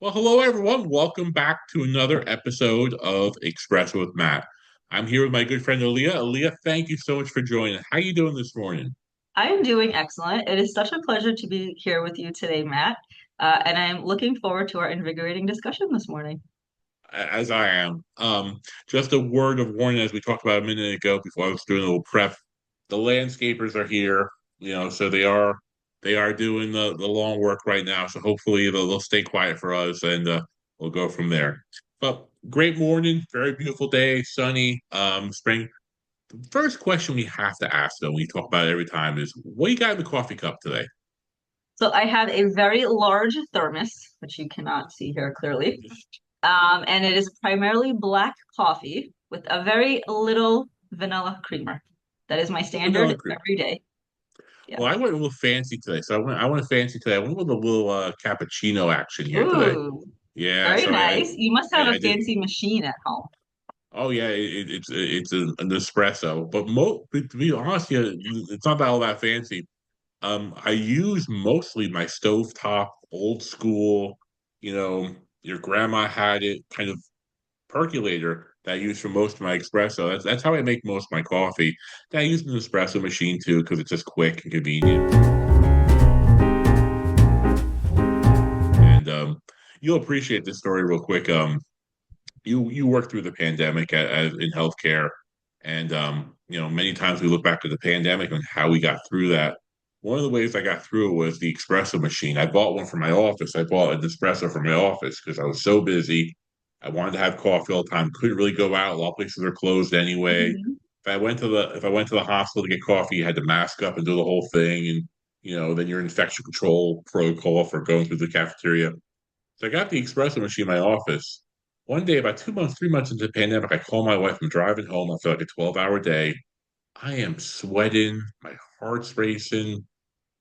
Well, hello everyone. Welcome back to another episode of Espresso with Matt. I'm here with my good friend Alyeah. Alyeah, thank you so much for joining. How you doing this morning? I am doing excellent. It is such a pleasure to be here with you today, Matt. And I'm looking forward to our invigorating discussion this morning. As I am. Just a word of warning, as we talked about a minute ago before I was doing a little prep. The landscapers are here, so they are doing the long work right now. So hopefully they'll stay quiet for us, and we'll go from there. But great morning, very beautiful day, sunny, spring. The first question we have to ask, though, when we talk about it every time, is what you got in the coffee cup today? So I have a very large thermos, which you cannot see here clearly. And it is primarily black coffee with a very little vanilla creamer. That is my Vanilla standard cream. every day. Well, I Yes. went a little fancy today, so I went fancy today. I went with a little cappuccino action here today. Ooh, Yeah, very so nice. You must have a I did. fancy machine at home. Oh yeah, it's an espresso, but to be honest, yeah, it's not that all that fancy. I use mostly my stovetop, old school, you know, your grandma had it kind of percolator that I use for most of my espresso. That's how I make most of my coffee. Then I use an espresso machine too because it's just quick and convenient. And you'll appreciate this story real quick. You worked through the pandemic in healthcare, and many times we look back at the pandemic and how we got through that. One of the ways I got through it was the espresso machine. I bought one for my office. I bought an espresso for my office because I was so busy. I wanted to have coffee all the time. Couldn't really go out. A lot of places are closed anyway. Mhm. If I went to the hospital to get coffee, you had to mask up and do the whole thing, and then your infection control protocol for going through the cafeteria. So I got the espresso machine in my office. One day, about 2 months, 3 months into the pandemic, I call my wife. I'm driving home after like a 12-hour day. I am sweating. My heart's racing.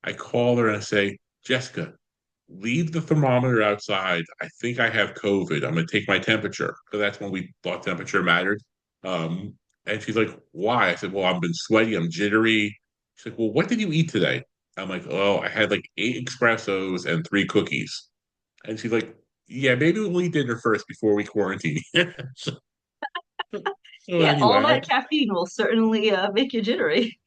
I call her and I say, Jessica, leave the thermometer outside. I think I have COVID. I'm going to take my temperature because that's when we thought temperature mattered. Um, and she's like, why? I said, well, I've been sweaty. I'm jittery. She's like, well, what did you eat today? I'm like, oh, I had like 8 espressos and 3 cookies. And she's like, yeah, maybe we'll eat dinner first before we quarantine. so, so Yeah, all anyway, that caffeine will certainly make you jittery.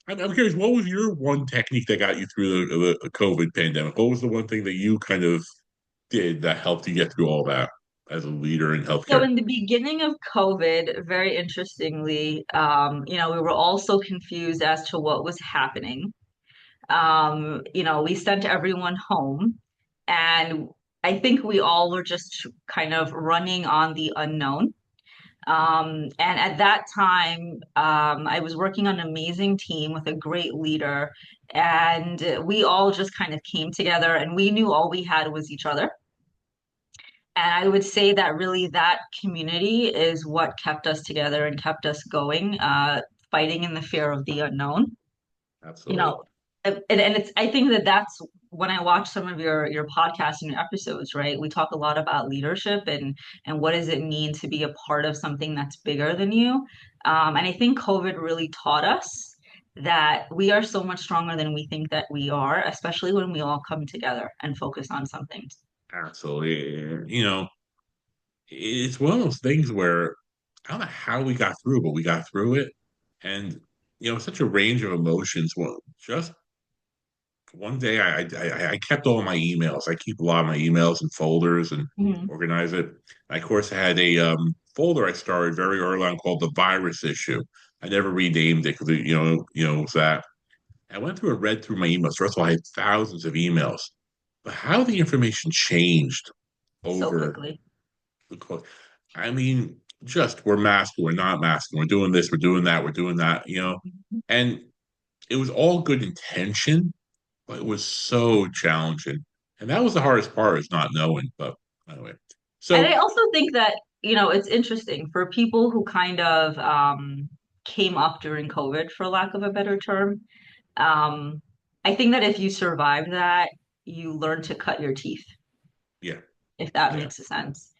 I'm curious, what was your one technique that got you through the COVID pandemic? What was the one thing that you kind of did that helped you get through all that as a leader in So healthcare? in the beginning of COVID, very interestingly, we were all so confused as to what was happening. We sent everyone home, and I think we all were just kind of running on the unknown. And at that time, I was working on an amazing team with a great leader, and we all just kind of came together, and we knew all we had was each other. And I would say that really that community is what kept us together and kept us going, fighting in the fear of the unknown. You Absolutely. know, and it's I think that that's when I watch some of your podcasts and your episodes, right? We talk a lot about leadership and what does it mean to be a part of something that's bigger than you. And I think COVID really taught us that we are so much stronger than we think that we are, especially when we all come together and focus on something. Absolutely. It's one of those things where I don't know how we got through, but we got through it. And, such a range of emotions. Well, just one day I kept all my emails. I keep a lot of my emails in folders and Mhm. organize it. Of course, I had a folder I started very early on called the virus issue. I never renamed it because it was that. I went through and read through my emails. First of all, I had thousands of emails, but how the information changed So over quickly. the course. I mean, just we're masking, we're not masking, we're doing this, we're doing that, we're doing that. And it was all good intention, but it was so challenging. And that was the hardest part is not knowing. But anyway, And I so also think that, it's interesting for people who kind of came up during COVID, for lack of a better term. Um, I think that if you survive that, you learn to cut your teeth, yeah, if that yeah, makes sense.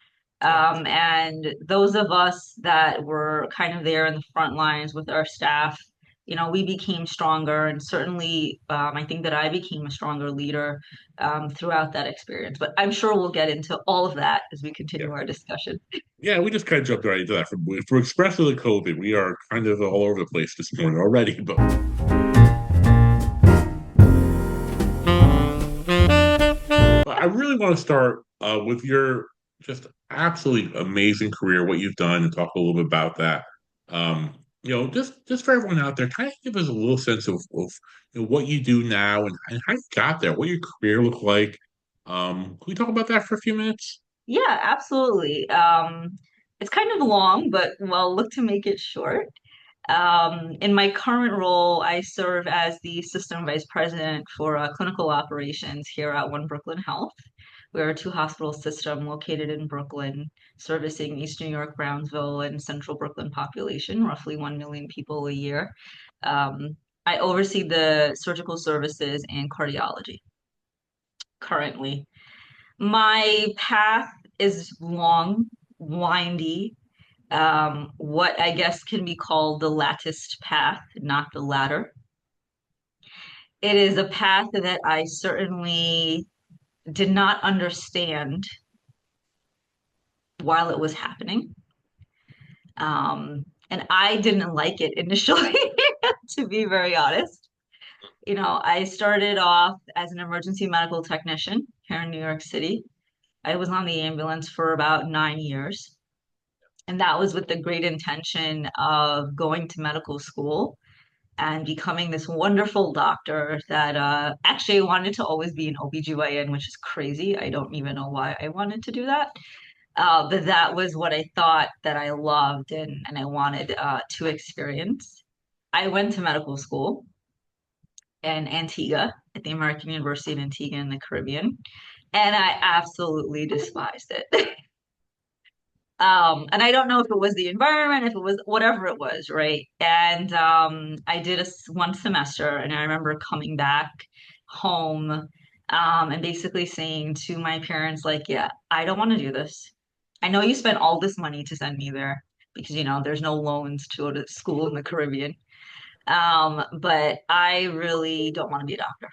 yeah, And those of us that were kind of there in the front lines with our staff, we became stronger, and certainly I think that I became a stronger leader throughout that experience. But I'm sure we'll get into all of that as we Yeah. continue our discussion. Yeah, we just kind of jumped right into that. For Espresso to COVID, we are kind of all over the place this morning already. But I really want to start with your just absolutely amazing career, what you've done, and talk a little bit about that. Just for everyone out there, kind of give us a little sense of what you do now and how you got there, what your career looked like. Can we talk about that for a few minutes? Yeah, absolutely. It's kind of long, but well, look to make it short. In my current role, I serve as the System Vice President for clinical operations here at One Brooklyn Health. We're a two-hospital system located in Brooklyn, servicing East New York, Brownsville, and Central Brooklyn population, roughly 1 million people a year. Um, I oversee the surgical services and cardiology currently. My path is long, windy, what I guess can be called the latticed path, not the ladder. It is a path that I certainly did not understand while it was happening. And I didn't like it initially, to be very honest. I started off as an emergency medical technician here in New York City. I was on the ambulance for about 9 years. And that was with the great intention of going to medical school and becoming this wonderful doctor that actually I wanted to always be an OBGYN, which is crazy. I don't even know why I wanted to do that. But that was what I thought that I loved and I wanted to experience. I went to medical school in Antigua at the American University in Antigua in the Caribbean, and I absolutely despised it. And I don't know if it was the environment, if it was whatever it was, right? And I did one semester, and I remember coming back home and basically saying to my parents, like, yeah, I don't want to do this. I know you spent all this money to send me there because, there's no loans to go to school in the Caribbean. But I really don't want to be a doctor.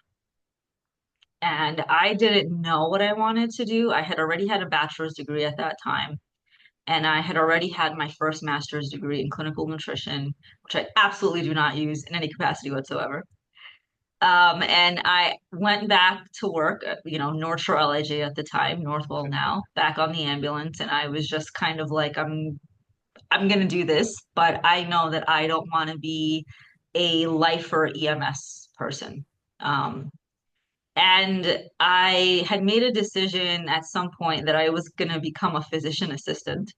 And I didn't know what I wanted to do. I had already had a bachelor's degree at that time, and I had already had my first master's degree in clinical nutrition, which I absolutely do not use in any capacity whatsoever. And I went back to work, North Shore LIJ at the time, Northwell now, back on the ambulance, and I was just kind of like, I'm gonna do this, but I know that I don't want to be a lifer EMS person. Um, and I had made a decision at some point that I was gonna become a physician assistant.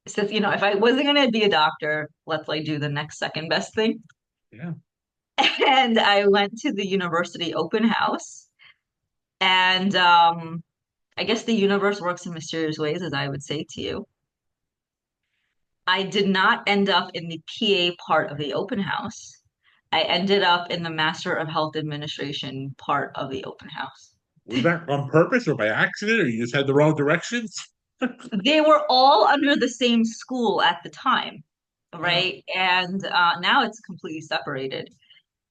So, if I wasn't gonna be a doctor, let's like do the next second best thing. Yeah. And I went to the university open house. And I guess the universe works in mysterious ways, as I would say to you. I did not end up in the PA part of the open house. I ended up in the Master of Health Administration part of the open house. Was that on purpose or by accident, or you just had the wrong directions? They were all under the same school at the time, Wow. right? And now it's completely separated.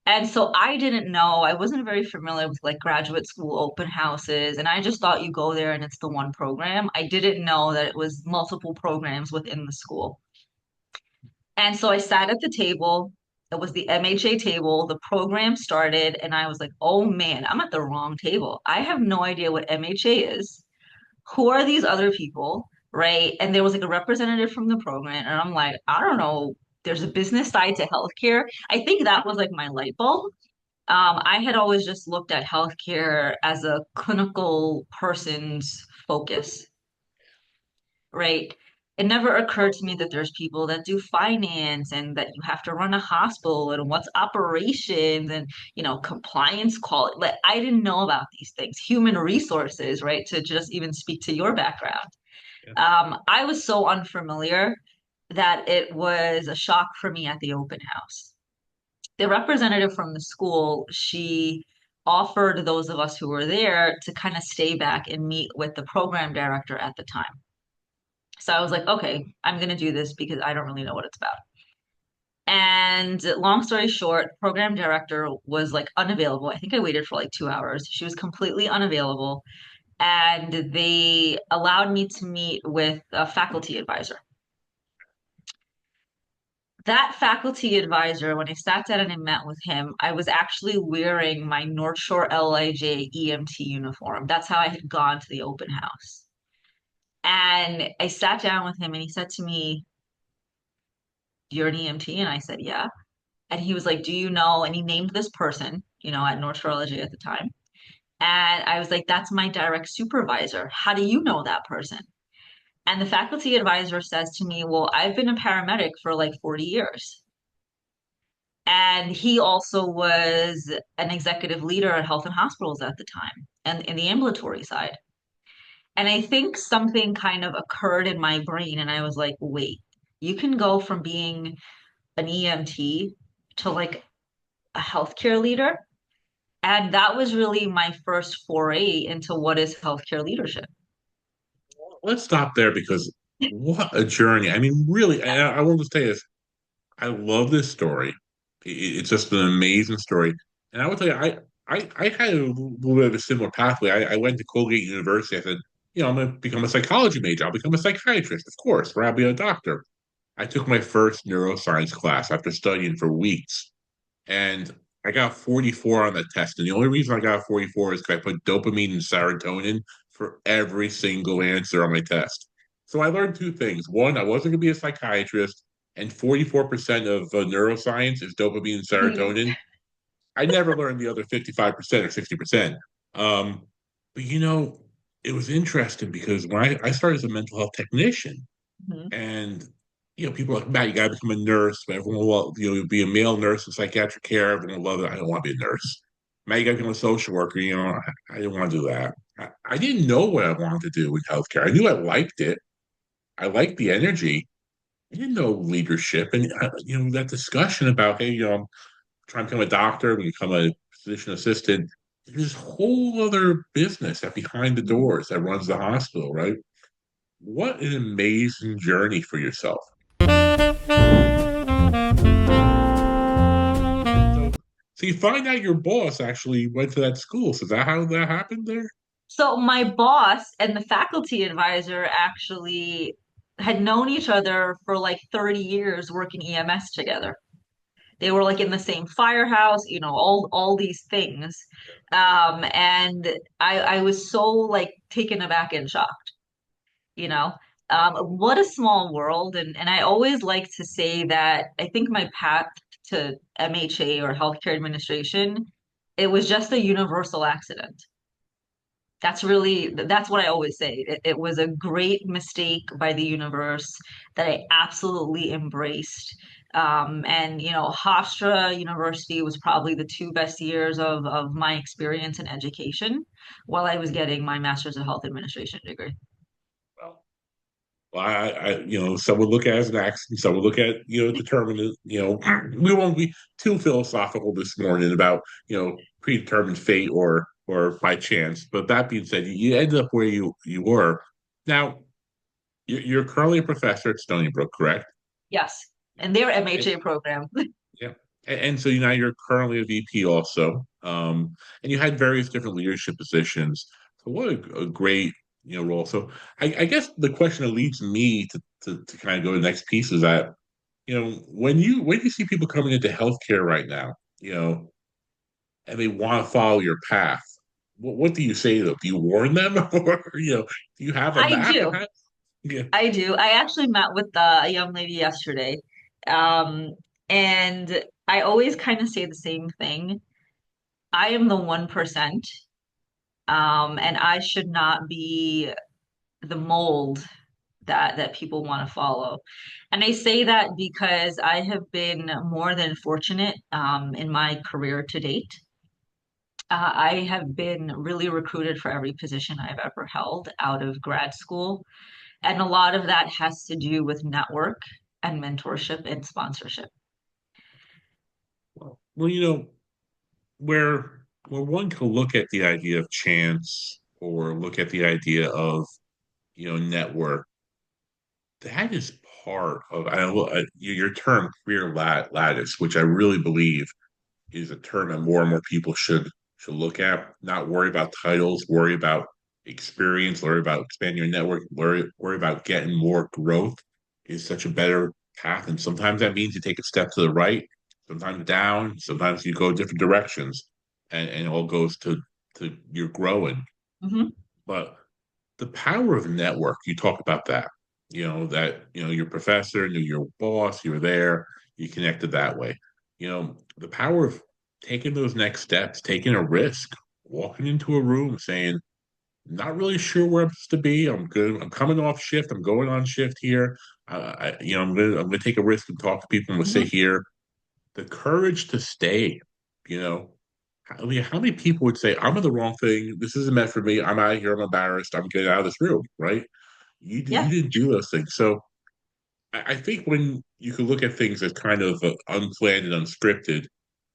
And so I didn't know, I wasn't very familiar with like graduate school open houses, and I just thought you go there and it's the one program. I didn't know that it was multiple programs within the school. And so I sat at the table. It was the MHA table. The program started, and I was like, oh man, I'm at the wrong table. I have no idea what MHA is. Who are these other people? Right. And there was like a representative from the program, and I'm like, I don't know. There's a business side to healthcare. I think that was like my light bulb. I had always just looked at healthcare as a clinical person's focus, right? It never occurred to me that there's people that do finance and that you have to run a hospital and what's operations and, compliance quality. Like I didn't know about these things, human resources, right? To just even speak to your background. Yeah. I was so unfamiliar that it was a shock for me at the open house. The representative from the school, she offered those of us who were there to kind of stay back and meet with the program director at the time. So I was like, okay, I'm going to do this because I don't really know what it's about. And long story short, program director was like unavailable. I think I waited for like 2 hours. She was completely unavailable. And they allowed me to meet with a faculty advisor. That faculty advisor, when I sat down and I met with him, I was actually wearing my North Shore LIJ EMT uniform. That's how I had gone to the open house. And I sat down with him and he said to me, "You're an EMT?" And I said, "Yeah." And he was like, "Do you know?" And he named this person, at North Shore LIJ at the time. And I was like, "That's my direct supervisor. How do you know that person?" And the faculty advisor says to me, "Well, I've been a paramedic for like 40 years." And he also was an executive leader at health and hospitals at the time and in the ambulatory side. And I think something kind of occurred in my brain, and I was like, wait, you can go from being an EMT to like a healthcare leader. And that was really my first foray into what is healthcare leadership. Let's stop there because what a journey. I mean, really, I want to say this. I love this story. It's just an amazing story. And I would tell you, I had a little bit of a similar pathway. I went to Colgate University. I said, I'm going to become a psychology major. I'll become a psychiatrist, of course, or I'll be a doctor. I took my first neuroscience class after studying for weeks, and I got 44 on the test. And the only reason I got 44 is because I put dopamine and serotonin for every single answer on my test. So I learned two things. One, I wasn't going to be a psychiatrist, and 44% of neuroscience is dopamine and serotonin. I never learned the other 55% or 60%. Um, but it was interesting because when I started as a mental health technician, Mhm. and people are like, Matt, you gotta become a nurse. But everyone will, be a male nurse in psychiatric care. Everyone will love it. I don't want to be a nurse. Matt, you gotta become a social worker. I didn't want to do that. I didn't know what I wanted to do with healthcare. I knew I liked it. I liked the energy. I didn't know leadership, and that discussion about, hey, I'm trying to become a doctor, become a physician assistant. There's this whole other business that behind the doors that runs the hospital, right? What an amazing journey for yourself. So, so you find out your boss actually went to that school. So is that how that happened there? So my boss and the faculty advisor actually had known each other for like 30 years working EMS together. They were like in the same firehouse, all these things. And I was so like taken aback and shocked, you know. What a small world. And I always like to say that I think my path to MHA or healthcare administration, it was just a universal accident. That's what I always say. It was a great mistake by the universe that I absolutely embraced. And Hofstra University was probably the two best years of my experience in education while I was getting my master's of health administration degree. Well, some would look at it as an accident, some would look at, determinant. We won't be too philosophical this morning about, predetermined fate or by chance. But that being said, you ended up where you were. Now, you're currently a professor at Stony Brook, correct? Yes, and their And, MHA program. yeah. And so now you're currently a VP also. And you had various different leadership positions. So what a great, role. So I guess the question that leads me to kind of go to the next piece is that, when you see people coming into healthcare right now, and they want to follow your path, what do you say to them? Do you warn them? Or, do you have a I map? do. Yeah. I do. I actually met with a young lady yesterday. Um, and I always kind of say the same thing. I am the 1%, and I should not be the mold that people want to follow. And I say that because I have been more than fortunate in my career to date. I have been really recruited for every position I've ever held out of grad school. And a lot of that has to do with network and mentorship and sponsorship. Well, where one can look at the idea of chance or look at the idea of network, that is part of your term career lattice, which I really believe is a term that more and more people should look at. Not worry about titles, worry about experience, worry about expanding your network, worry about getting more growth is such a better path. And sometimes that means you take a step to the right, sometimes down, sometimes you go different directions, and it all goes to you're growing. Hmm. But the power of network, you talk about that. Your professor knew your boss, you were there, you connected that way. The power of taking those next steps, taking a risk, walking into a room saying, not really sure where I'm supposed to be. I'm good. I'm coming off shift. I'm going on shift here. I'm gonna take a risk and talk to people. I'm gonna sit Hmm. here. The courage to stay, you know. How many people would say, I'm in the wrong thing. This isn't meant for me. I'm out of here. I'm embarrassed. I'm getting out of this room, right? You Yeah. didn't do those things. So I think when you can look at things as kind of unplanned and unscripted,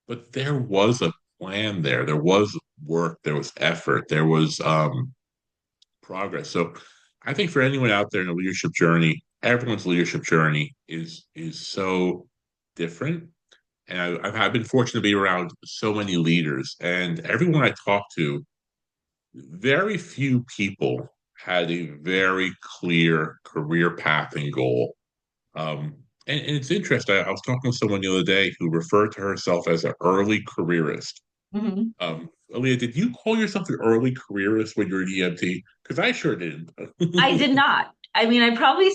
but there was a plan there. There was work. There was effort. There was progress. So I think for anyone out there in a leadership journey, everyone's leadership journey is so different. And I've been fortunate to be around so many leaders, and everyone I talk to, very few people had a very clear career path and goal. And it's interesting. I was talking to someone the other day who referred to herself as an early careerist. Hmm. Alyeah, did you call yourself an early careerist when you were an EMT? Because I sure didn't. I did not. I mean, I probably,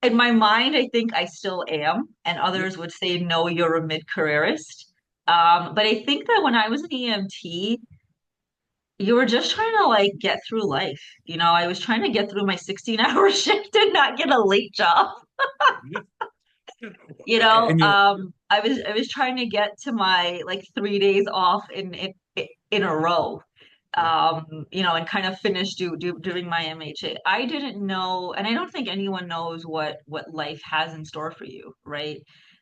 in my mind, I think I still am, and Yeah. others would say, no, you're a mid-careerist. But I think that when I was an EMT, you were just trying to like get through life. I was trying to get through my 16-hour shift and not get a late job. Yeah. Yeah. You know, And I was trying to get to my like 3 days off in a row. yeah. And kind of finish doing my MHA. I didn't know, and I don't think anyone knows what life has in store for you, right?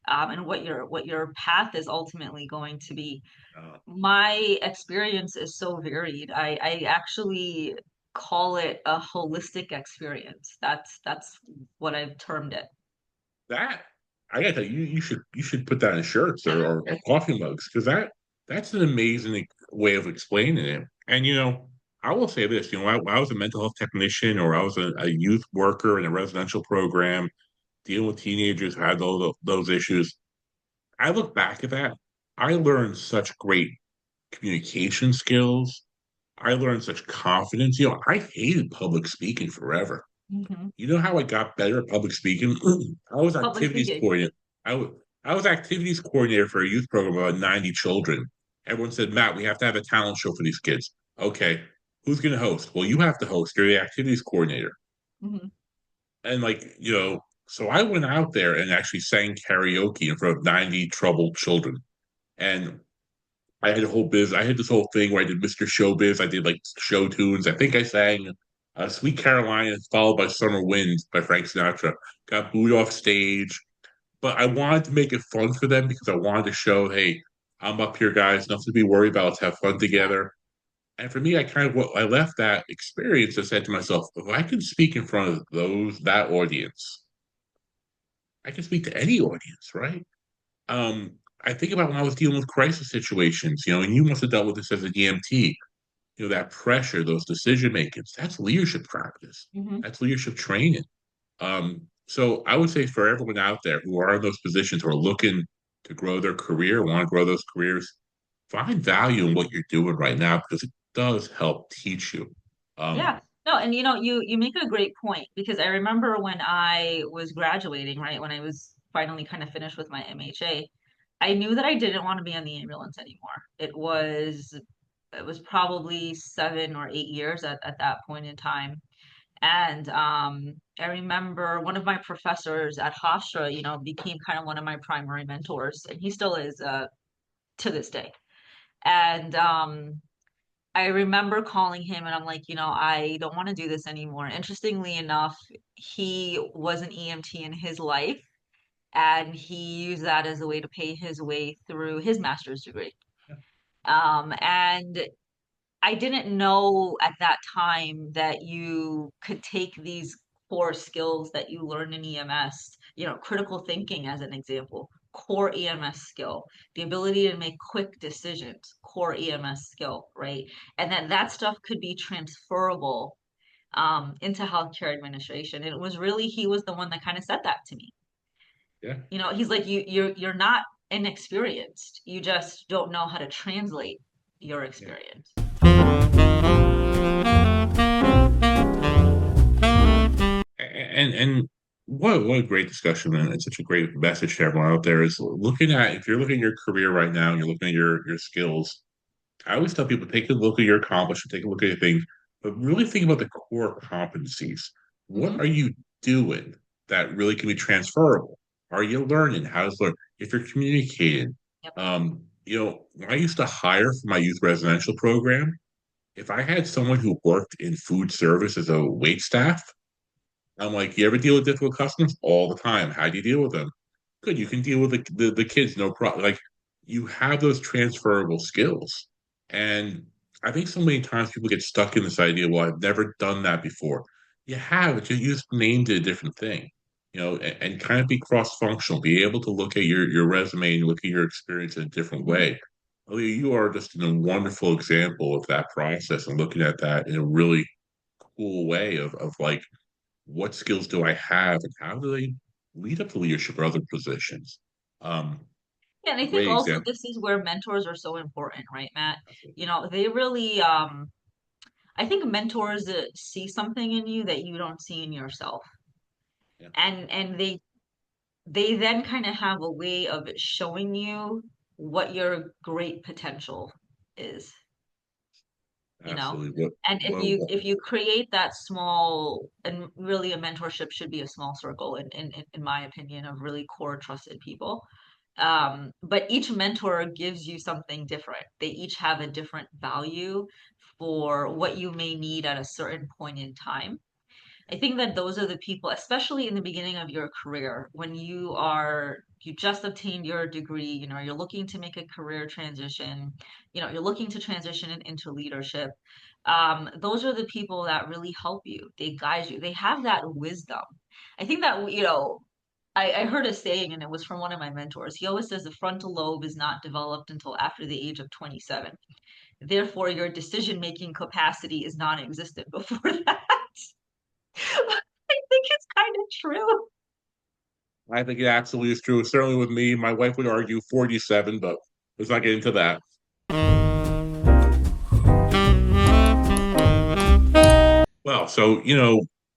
And what your path is ultimately going to be. Uh, My experience is so varied. I actually call it a holistic experience. That's what I've termed it. that I gotta tell you, you should put that in shirts or coffee mugs because that's an amazing way of explaining it. And I will say this, when I was a mental health technician or I was a youth worker in a residential program dealing with teenagers who had those issues, I look back at that. I learned such great communication skills. I learned such confidence. I hated public speaking forever. Hmm. You know how I got better at public speaking? I was Public activities speaking. coordinator. I was activities coordinator for a youth program of about 90 children. Everyone said, Matt, we have to have a talent show for these kids. Okay, who's going to host? Well, you have to host. You're the activities coordinator. Hmm. And so I went out there and actually sang karaoke in front of 90 troubled children. And I had this whole thing where I did Mr. Showbiz. I did like show tunes. I think I sang Sweet Carolina, followed by Summer Wind by Frank Sinatra. Got booed off stage, but I wanted to make it fun for them because I wanted to show, hey, I'm up here, guys. Nothing to be worried about. Let's have fun together. And for me, I left that experience. I said to myself, if I can speak in front of that audience, I can speak to any audience, right? I think about when I was dealing with crisis situations, and you must have dealt with this as an EMT, that pressure, those decision makings, that's leadership practice. Hmm. That's leadership training. So I would say for everyone out there who are in those positions who are looking to grow their career, want to grow those careers, find value in what you're doing right now because it does help teach you. Um, Yeah. No, and you make a great point because I remember when I was graduating, right, when I was finally kind of finished with my MHA, I knew that I didn't want to be on the ambulance anymore. It was probably 7 or 8 years at that point in time. And I remember one of my professors at Hofstra, became kind of one of my primary mentors, and he still is to this day. And I remember calling him and I'm like, I don't want to do this anymore. Interestingly enough, he was an EMT in his life, and he used that as a way to pay his way through his master's degree. And I didn't know at that time that you could take these core skills that you learn in EMS, critical thinking as an example, core EMS skill, the ability to make quick decisions, core EMS skill, right? And that stuff could be transferable into healthcare administration. And it was really, he was the one that kind of said that to me. Yeah. He's like, you're not inexperienced. You just don't know how to translate your Yeah. experience. And what a great discussion, and such a great message to everyone out there is looking at, if you're looking at your career right now and you're looking at your skills. I always tell people, take a look at your accomplishments, take a look at your things, but really think about the core competencies. What Hmm. are you doing that really can be transferable? Are you learning how to learn? If you're communicating, Yep. I used to hire for my youth residential program. If I had someone who worked in food service as a wait staff, I'm like, you ever deal with difficult customers? All the time. How do you deal with them? Good. You can deal with the kids, no problem. Like you have those transferable skills. And I think so many times people get stuck in this idea, well, I've never done that before. You have it, you just named it a different thing, and kind of be cross-functional, be able to look at your resume and look at your experience in a different Mhm. way. Alyeah, you are just a wonderful example of that process and looking at that in a really cool way of like what skills do I have and how do they lead up to leadership or other positions? Um, Yeah, and I think Great also example. this is where mentors are so important, right, Matt? They really, I think mentors see something in you that you don't see in yourself. Yeah, And they then kind of have a way of showing you what your great potential is, you know? absolutely. And if you What, if you create that small, and really a mentorship should be a small circle in my opinion, of really core trusted people. But each mentor gives you something different. They each have a different value for what you may need at a certain point in time. I think that those are the people, especially in the beginning of your career, when you just obtained your degree, you're looking to make a career transition, you're looking to transition into leadership. Those are the people that really help you. They guide you. They have that wisdom. I think that, I heard a saying, and it was from one of my mentors. He always says the frontal lobe is not developed until after the age of 27. Therefore, your decision-making capacity is non-existent before that. I think it's kind of true. I think it absolutely is true. Certainly with me, my wife would argue 47, but let's not get into that. Well, so,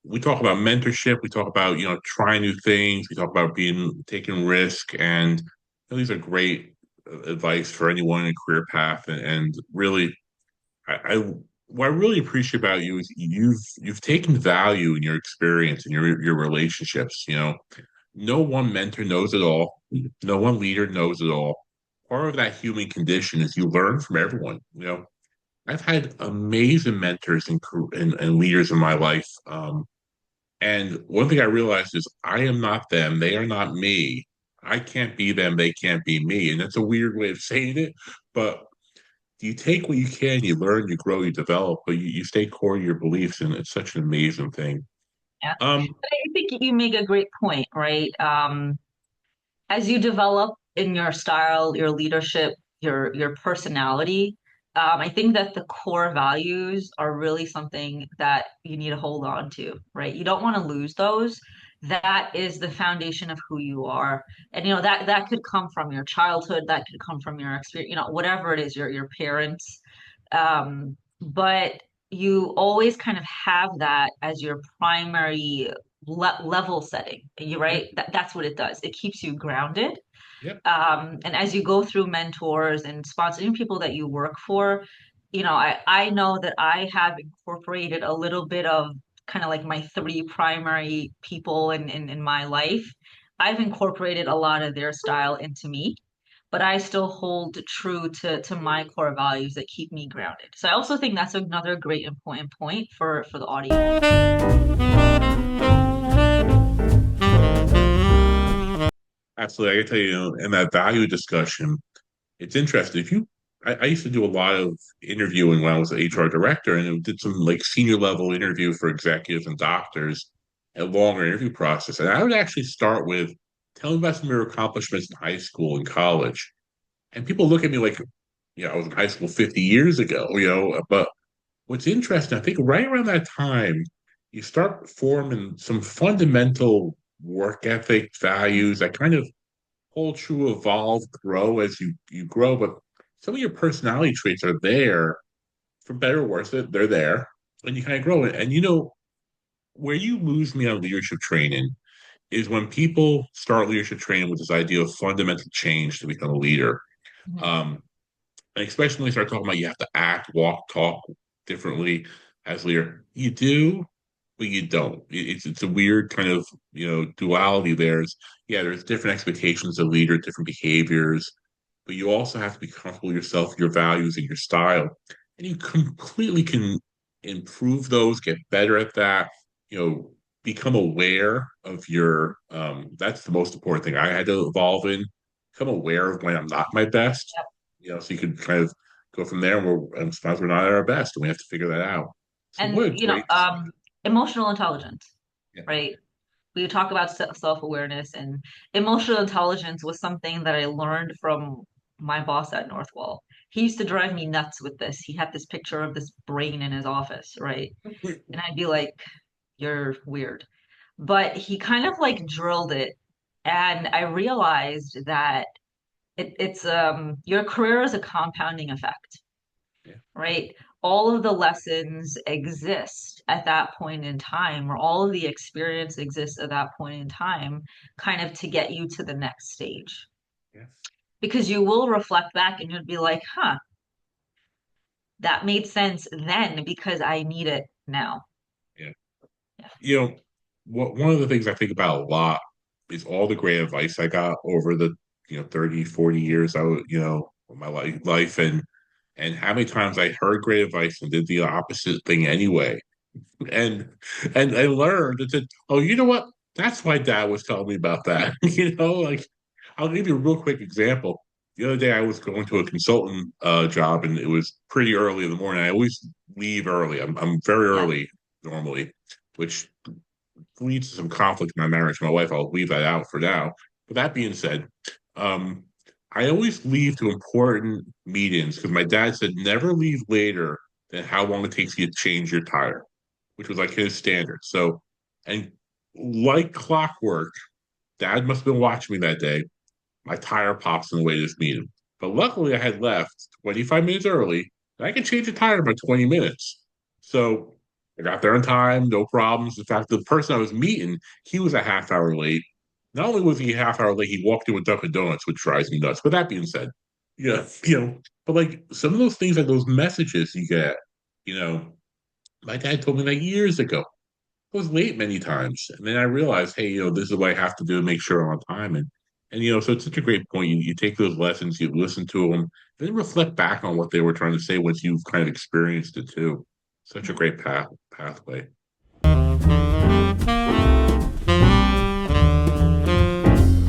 we talk about mentorship, we talk about, trying new things, we talk about taking risk, and these are great advice for anyone in a career path. And really, what I really appreciate about you is you've taken value in your experience and your relationships. No one mentor knows it all. No one leader knows it all. Part of that human condition is you learn from everyone. I've had amazing mentors and leaders in my life. And one thing I realized is I am not them. They are not me. I can't be them. They can't be me. And that's a weird way of saying it, but you take what you can, you learn, you grow, you develop, but you stay core to your beliefs, and it's such an amazing thing. Yeah. Um, But I think you make a great point, right? As you develop in your style, your leadership, your personality, I think that the core values are really something that you need to hold on to, right? You don't want to lose those. That is the foundation of who you are. And that could come from your childhood, that could come from your experience, whatever it is, your parents. But you always kind of have that as your primary level setting. You're yep, right. That's what it does. It keeps you grounded. yep, And as you go through mentors and sponsoring people that you work for, I know that I have incorporated a little bit of kind of like my three primary people in my life. I've incorporated a lot of their style into me, but I still hold true to my core values that keep me grounded. So I also think that's another great important point for the audience. absolutely. I can tell you, in that value discussion, it's interesting. I used to do a lot of interviewing when I was an HR director, and I did some like senior level interview for executives and doctors. a longer interview process. And I would actually start with telling about some of your accomplishments in high school and college. And people look at me like, I was in high school 50 years ago, but what's interesting, I think right around that time, you start forming some fundamental work ethic values that kind of hold true, evolve, grow as you grow. But some of your personality traits are there, for better or worse, they're there, and you kind of grow it. And where you lose me on leadership training is when people start leadership training with this idea of fundamental change to become a leader. Mhm. Um, and especially when they start talking about you have to act, walk, talk differently as leader. You do, but you don't. It's a weird kind of duality. There's different expectations of leader, different behaviors, but you also have to be comfortable with yourself, your values, and your style. And you completely can improve those, get better at that, become aware of that's the most important thing I had to evolve in, become aware of when I'm not my best, so you can kind of go from there. And sometimes we're not at our best and we have to figure that out. So what And a great, emotional intelligence, yeah, right? We talk about self-awareness, and emotional intelligence was something that I learned from my boss at Northwell. He used to drive me nuts with this. He had this picture of this brain in his office, right? And I'd be like, you're weird. But he kind of like drilled it. And I realized that it's your career is a compounding effect, yeah, right? All of the lessons exist at that point in time, or all of the experience exists at that point in time, kind of to get you to the next stage. yeah, Because you will reflect back and you'll be like, huh, that made sense then because I need it now. yeah. Yeah. One of the things I think about a lot is all the great advice I got over the 30, 40 years of my life, and how many times I heard great advice and did the opposite thing anyway. And I learned and said, oh, you know what? That's why dad was telling me about that. Like I'll give you a real quick example. The other day I was going to a consultant job and it was pretty early in the morning. I always leave early. I'm very Yeah. early normally, which leads to some conflict in my marriage. My wife, I'll leave that out for now. But that being said, um, I always leave to important meetings because my dad said never leave later than how long it takes you to change your tire, which was like his standard. So, and like clockwork, dad must have been watching me that day. My tire pops on the way to this meeting. But luckily, I had left 25 minutes early, and I could change a tire in about 20 minutes. So I got there on time, no problems. In fact, the person I was meeting, he was a half hour late. Not only was he a half hour late, he walked in with Dunkin' Donuts, which drives me nuts. But that being said, yeah, but like some of those things, like those messages you get, you know, my dad told me that years ago. I was late many times, and then I realized, hey, this is what I have to do to make sure I'm on time. And so it's such a great point. You take those lessons, you listen to them, then reflect back on what they were trying to say once you've kind of experienced it too. Such a great pathway.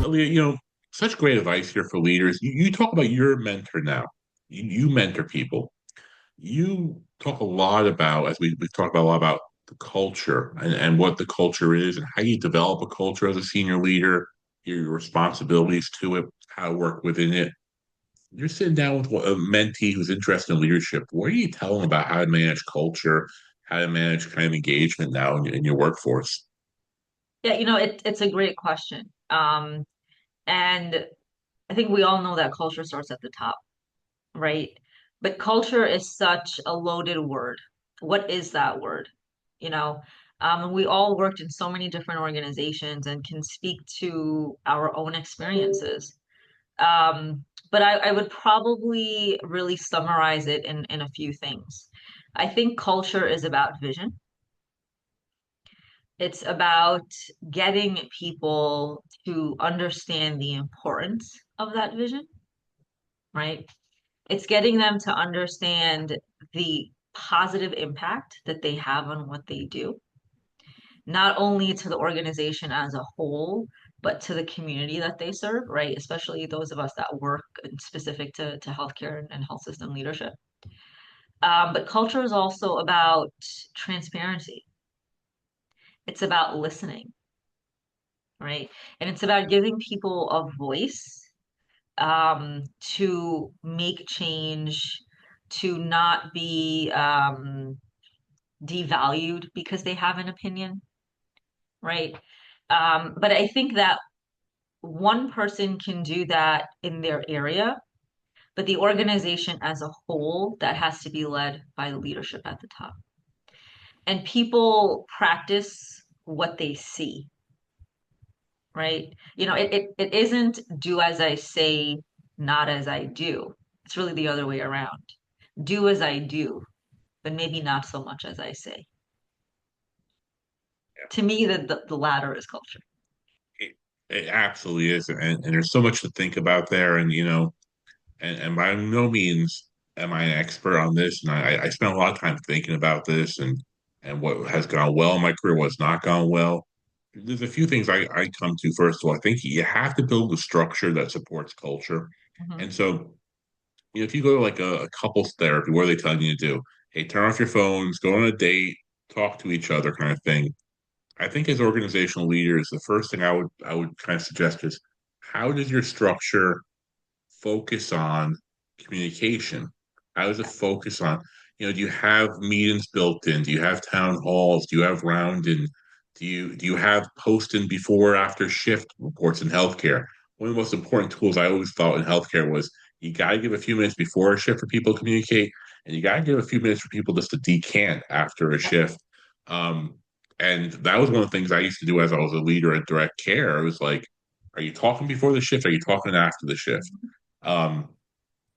Alyeah, such great advice here for leaders. You talk about your mentor now. You mentor people. You talk a lot about, as we've talked about a lot about the culture and what the culture is and how you develop a culture as a senior leader, your responsibilities to it, how to work within it. You're sitting down with a mentee who's interested in leadership. What do you tell them about how to manage culture, how to manage kind of engagement now in your workforce? Yeah, it's a great question. And I think we all know that culture starts at the top, right? But culture is such a loaded word. What is that word? You know, we all worked in so many different organizations and can speak to our own experiences. But I would probably really summarize it in a few things. I think culture is about vision. It's about getting people to understand the importance of that vision, right? It's getting them to understand the positive impact that they have on what they do, not only to the organization as a whole, but to the community that they serve, right? Especially those of us that work specific to healthcare and health system leadership. But culture is also about transparency. It's about listening, right? And it's about giving people a voice to make change, to not be devalued because they have an opinion, right? But I think that one person can do that in their area, but the organization as a whole, that has to be led by the leadership at the top. And people practice what they see, right? It isn't do as I say, not as I do. It's really the other way around. Do as I do, but maybe not so much as I say. To me, the latter is culture. It absolutely is, and there's so much to think about there, and and by no means am I an expert on this, and I spent a lot of time thinking about this and what has gone well in my career, what's not gone well. There's a few things I come to. First of all, I think you have to build a structure that supports culture, Mhm. and so if you go to like a couples therapy, what are they telling you to do? Hey, turn off your phones, go on a date, talk to each other, kind of thing. I think as organizational leaders, the first thing I would kind of suggest is how does your structure focus on communication? How does it focus on, do you have meetings built in? Do you have town halls? Do you have round in? Do you have post in before or after shift reports in healthcare? One of the most important tools I always thought in healthcare was you got to give a few minutes before a shift for people to communicate, and you got to give a few minutes for people just to decant after a Yep. shift. Um, and that was one of the things I used to do as I was a leader in direct care. It was like, are you talking before the shift? Are you talking after the shift? Um,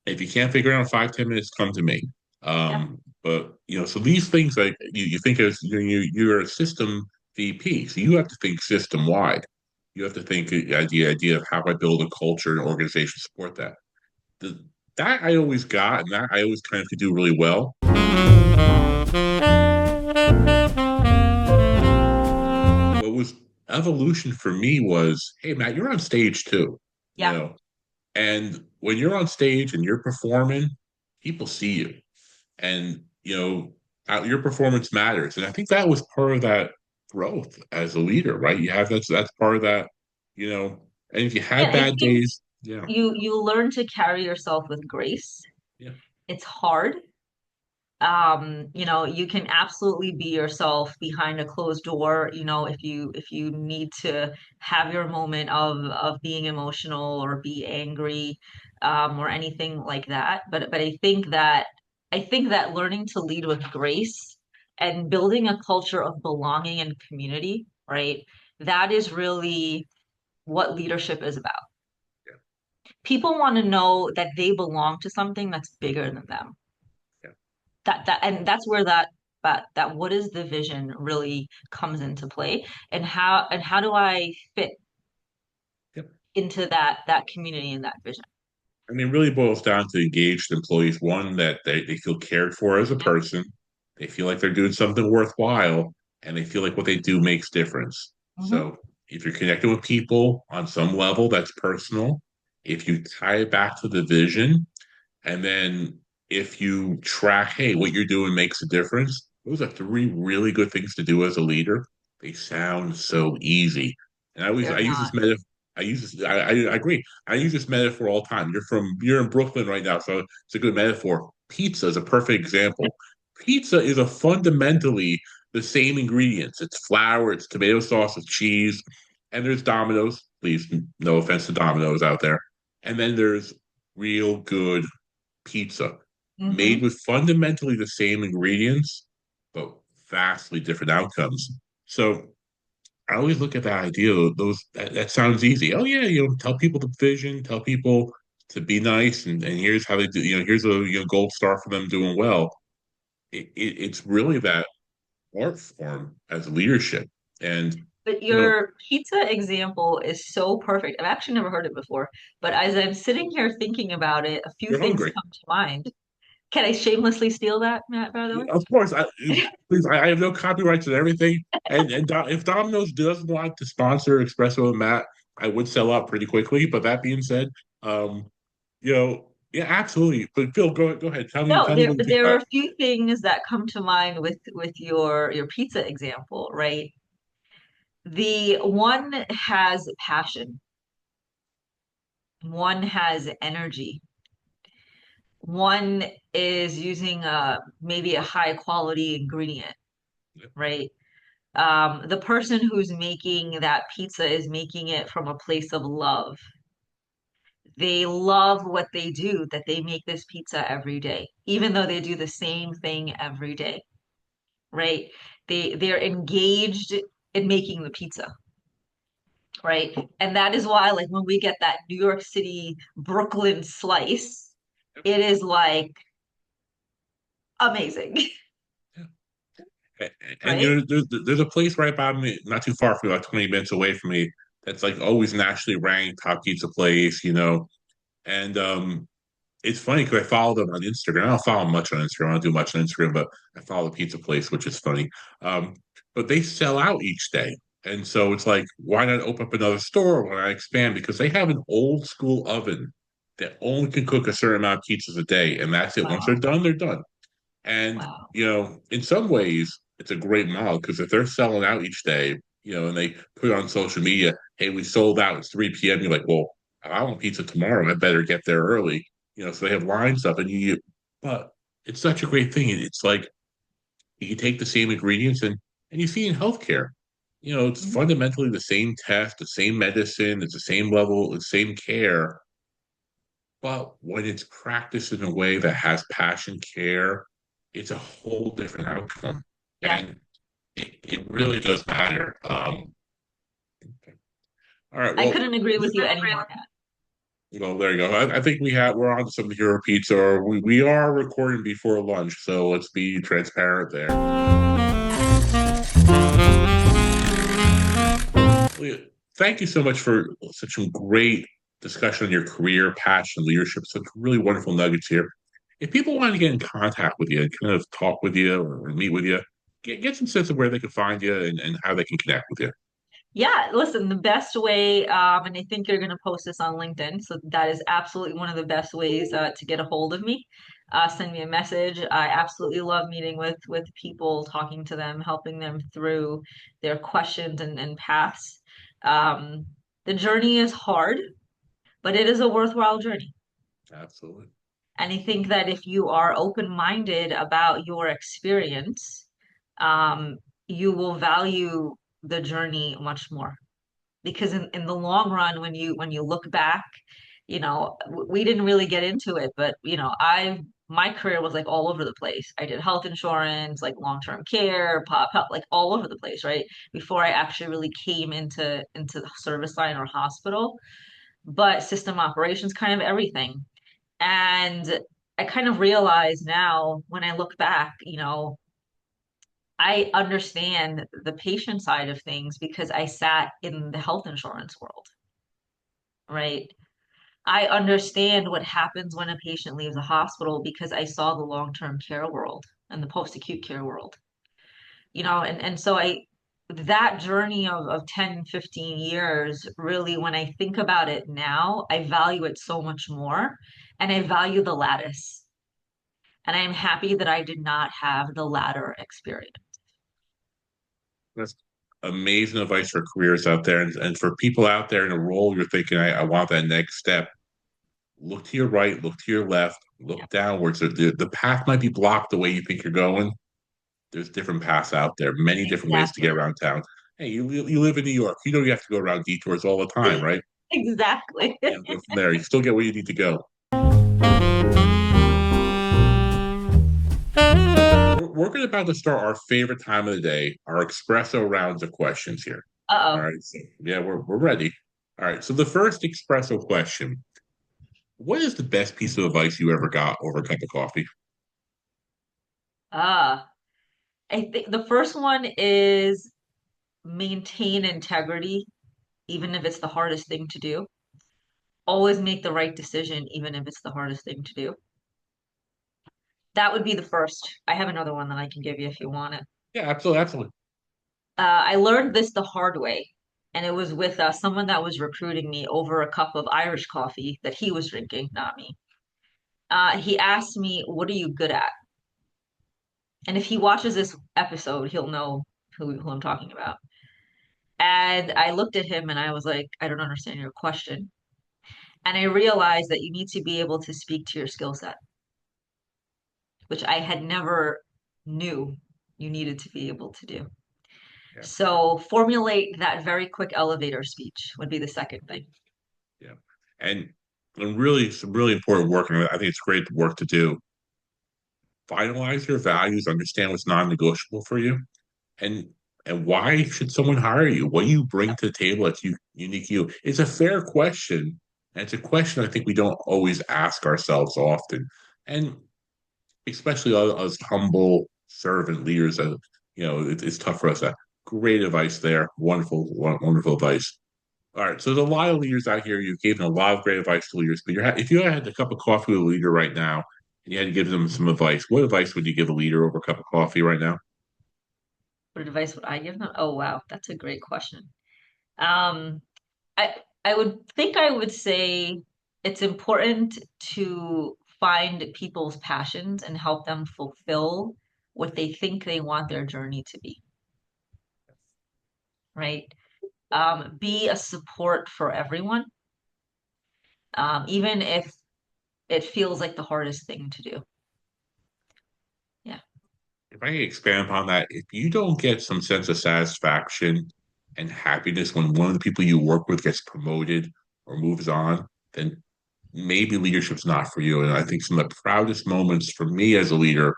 if you can't figure it out in 5, 10 minutes, come to me. Yep. But so these things like you think as you're a system VP, so you have to think system wide. You have to think the idea of how I build a culture and organization to support that. The, that I always got, and that I always kind of could do really well. What was evolution for me was, hey Matt, you're on stage too, you Yeah. know, and when you're on stage and you're performing, people see you. And your performance matters, and I think that was part of that growth as a leader, right? You have that's part of that, you know and if you And have I bad think days. Yeah, you learn to carry yourself with grace. yeah, It's hard. You can absolutely be yourself behind a closed door, if you need to have your moment of being emotional or be angry, or anything like that. But I think that learning to lead with grace and building a culture of belonging and community, right? That is really what leadership is about. yeah, People want to know that they belong to something that's bigger than them. yeah, And that's where that what is the vision really comes into play, and how do I fit yeah. into that community and that vision. I mean, it really boils down to engaged employees. One, that they feel cared for as a Yep. person, they feel like they're doing something worthwhile, and they feel like what they do makes difference. Hmm. So if you're connecting with people on some level, that's personal. If you tie it back to the vision, and then if you track, hey, what you're doing makes a difference. Those are three really good things to do as a leader. They sound so easy. And I They're use not. this metaphor. I agree. I use this metaphor all the time. You're in Brooklyn right now, so it's a good metaphor. Pizza is a perfect example. Pizza is a fundamentally the same ingredients. It's flour, it's tomato sauce, it's cheese, and there's Domino's. Please, no offense to Domino's out there. And then there's real good pizza made Hmm. with fundamentally the same ingredients, but vastly different outcomes. So I always look at that idea. That sounds easy. Oh yeah, tell people the vision, tell people to be nice, and here's how they do. Here's a gold star for them doing well. It's really that art form as leadership, and But you know your pizza example is so perfect. I've actually never heard it before, but as I'm sitting here thinking about it, a few you're things hungry. come to mind. Can I shamelessly steal that, Matt, by the way? Of course, please. I have no copyrights and everything. And if Domino's does want to sponsor Espresso and Matt, I would sell out pretty quickly. But that being said, yeah, absolutely. But Phil, go ahead. Tell me No, tell me there what you think there are about. a few things that come to mind with your pizza example, right? The one has passion, one has energy, one is using maybe a high quality ingredient, Yep. right? The person who's making that pizza is making it from a place of love. They love what they do, that they make this pizza every day, even though they do the same thing every day, right? They're engaged in making the pizza, right? And that is why, like, when we get that New York City Brooklyn slice, Yep. it is like amazing, Yeah. And, and right? there's a place right by me, not too far from me, like 20 minutes away from me, that's like always nationally ranked top pizza place, and it's funny because I follow them on Instagram. I don't follow much on Instagram. I don't do much on Instagram, but I follow the pizza place, which is funny. Um, but they sell out each day. And so it's like, why not open up another store? Why not expand? Because they have an old school oven that only can cook a certain amount of pizzas a day. And that's it. Once they're Wow. done, they're done. And, Wow. in some ways, it's a great model because if they're selling out each day, and they put it on social media, hey, we sold out, it's 3 p.m. You're like, well, I want pizza tomorrow. I better get there early. So they have lines up but it's such a great thing. It's like you can take the same ingredients and you see in healthcare, it's Mhm. fundamentally the same test, the same medicine, it's the same level, the same care. But when it's practiced in a way that has passion, care, it's a whole different outcome. Yeah, And it really does matter. All right, I well, couldn't agree with this, you anymore. there you go. I think we're on to some hero pizza, or we are recording before lunch, so let's be transparent there. Well, thank you so much for such a great discussion on your career, passion, leadership. Such really wonderful nuggets here. If people want to get in contact with you, kind of talk with you or meet with you, get some sense of where they can find you and how they can connect with you. Yeah, listen, the best way, and I think you're going to post this on LinkedIn, so that is absolutely one of the best ways to get a hold of me. Send me a message. I absolutely love meeting with people, talking to them, helping them through their questions and paths. Um, the journey is hard, but it is a worthwhile journey. Absolutely. And I think that if you are open-minded about your experience, um, you will value the journey much more. Because in the long run, when you look back, we didn't really get into it, but my career was like all over the place. I did health insurance, like long-term care, pop health, like all over the place, right? Before I actually really came into the service line or hospital, but system operations, kind of everything. And I kind of realize now when I look back, I understand the patient side of things because I sat in the health insurance world, right? I understand what happens when a patient leaves a hospital because I saw the long-term care world and the post-acute care world. And so that journey of 10, 15 years, really, when I think about it now, I value it so much more and I value the lattice. And I am happy that I did not have the latter experience. That's amazing advice for careers out there. And for people out there in a role you're thinking, I want that next step. Look to your right, look to your left, look downwards. The path might be blocked the way you think you're going. There's different paths out there, many different ways to get Exactly. around town. Hey, you live in New York. You know you have to go around detours all the time, right? Exactly. Go from there. You still get where you need to go. We're about to start our favorite time of the day, our espresso rounds of questions here. All Uh-oh. right. So, yeah, we're ready. All right. So the first espresso question: what is the best piece of advice you ever got over a cup of coffee? Ah, I think the first one is maintain integrity, even if it's the hardest thing to do. Always make the right decision, even if it's the hardest thing to do. That would be the first. I have another one that I can give you if you want it. Yeah, absolutely, absolutely. I learned this the hard way, and it was with someone that was recruiting me over a cup of Irish coffee that he was drinking, not me. He asked me, "What are you good at?" And if he watches this episode, he'll know who I'm talking about. And I looked at him and I was like, I don't understand your question. And I realized that you need to be able to speak to your skill set, which I had never knew you needed to be able to do. Yeah, So formulate that very quick elevator speech would be the second thing. yeah. And and really some really important work, and I think it's great work to do. Finalize your values, understand what's non-negotiable for you, and and why should someone hire you? What do you bring to the table that's unique to you? It's a fair question, and it's a question I think we don't always ask ourselves often. And especially us humble servant leaders, it's tough for us. Great advice there. Wonderful advice. All right, so there's a lot of leaders out here. You gave them a lot of great advice to leaders, but if you had a cup of coffee with a leader right now and you had to give them some advice, what advice would you give a leader over a cup of coffee right now? What advice would I give them? Oh, wow, that's a great question. Um, I would think I would say it's important to find people's passions and help them fulfill what they think they want their journey to be, right? Be a support for everyone, even if it feels like the hardest thing to do. Yeah. If I expand upon that, if you don't get some sense of satisfaction and happiness when one of the people you work with gets promoted or moves on, then maybe leadership's not for you. And I think some of the proudest moments for me as a leader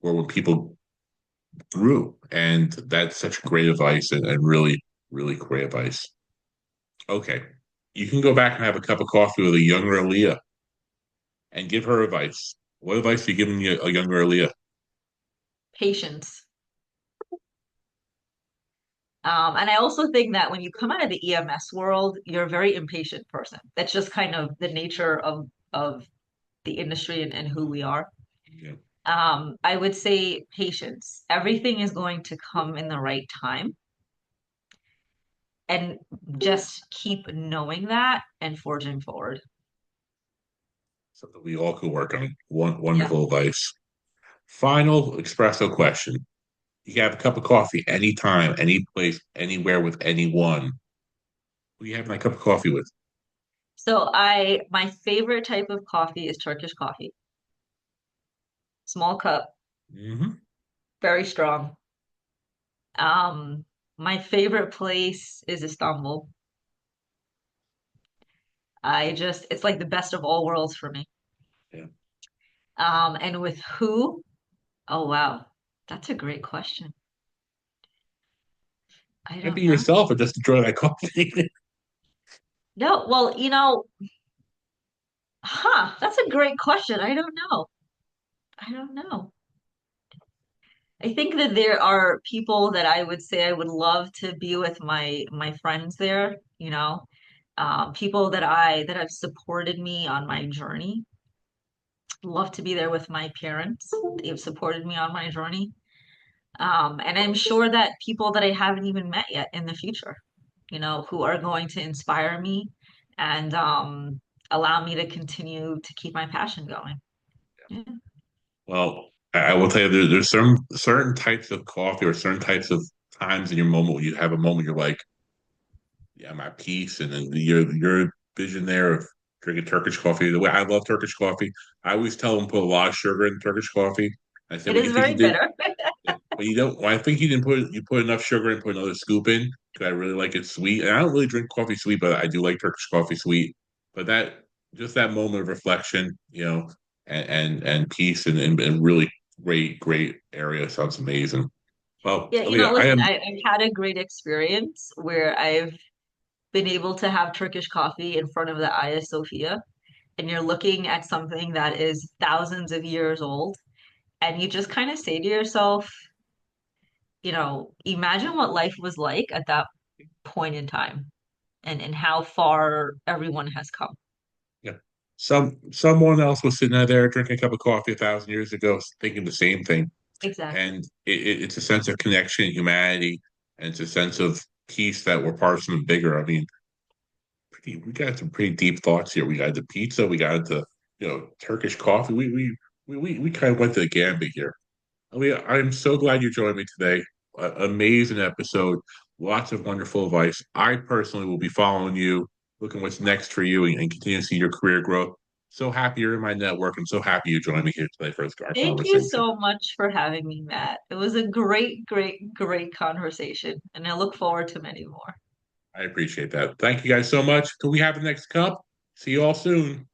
were when people grew. And that's such great advice and really, really great advice. Okay. You can go back and have a cup of coffee with a younger Alyeah and give her advice. What advice are you giving a younger Alyeah? Patience. And I also think that when you come out of the EMS world, you're a very impatient person. That's just kind of the nature of the industry and who we are. Yeah. I would say patience. Everything is going to come in the right time, and just keep knowing that and forging forward. Something we all could work on. Yeah. Wonderful advice. Final espresso question. You can have a cup of coffee anytime, any place, anywhere with anyone. Who you having that cup of coffee with? So my favorite type of coffee is Turkish coffee. Small cup, Hmm. very strong. Um, my favorite place is Istanbul. It's like the best of all worlds for me. Yeah. And with who? Oh, wow. That's a great question. I Might be don't know. yourself or just enjoy that coffee. No, well, that's a great question. I don't know. I don't know. I think that there are people that I would say I would love to be with my friends there, people that have supported me on my journey. Love to be there with my parents. They've supported me on my journey. And I'm sure that people that I haven't even met yet in the future, who are going to inspire me and allow me to continue to keep my passion going. Yeah. Well, I will tell you, there's certain types of coffee or certain types of times in your moment when you have a moment you're like, yeah, I'm at peace, and then your vision there of drinking Turkish coffee. The way I love Turkish coffee, I always tell them put a lot of sugar in Turkish coffee. I said It when is you think very you did, bitter. yeah, but you don't. When I think you put enough sugar and put another scoop in because I really like it sweet. And I don't really drink coffee sweet, but I do like Turkish coffee sweet. But that moment of reflection, and peace and really great area sounds amazing. Well, Yeah, Alyeah, I listen, am. I've had a great experience where I've been able to have Turkish coffee in front of the Hagia Sophia, and you're looking at something that is thousands of years old, and you just kind of say to yourself, imagine what life was like at that point in time and how far everyone has come. Yeah. Someone else was sitting out there drinking a cup of coffee 1,000 years ago, thinking the same thing. Exactly. And it's a sense of connection, humanity, and it's a sense of peace that we're part of something bigger. I mean, we got some pretty deep thoughts here. We got the pizza, we got into Turkish coffee. We kind of went to the gambit here. I mean, I'm so glad you joined me today. Amazing episode. Lots of wonderful advice. I personally will be following you, looking what's next for you, and continue to see your career growth. So happy you're in my network. I'm so happy you joined me here today for our Thank you conversation. so much for having me, Matt. It was a great, great, great conversation, and I look forward to many more. I appreciate that. Thank you guys so much. Till we have the next cup. See you all soon.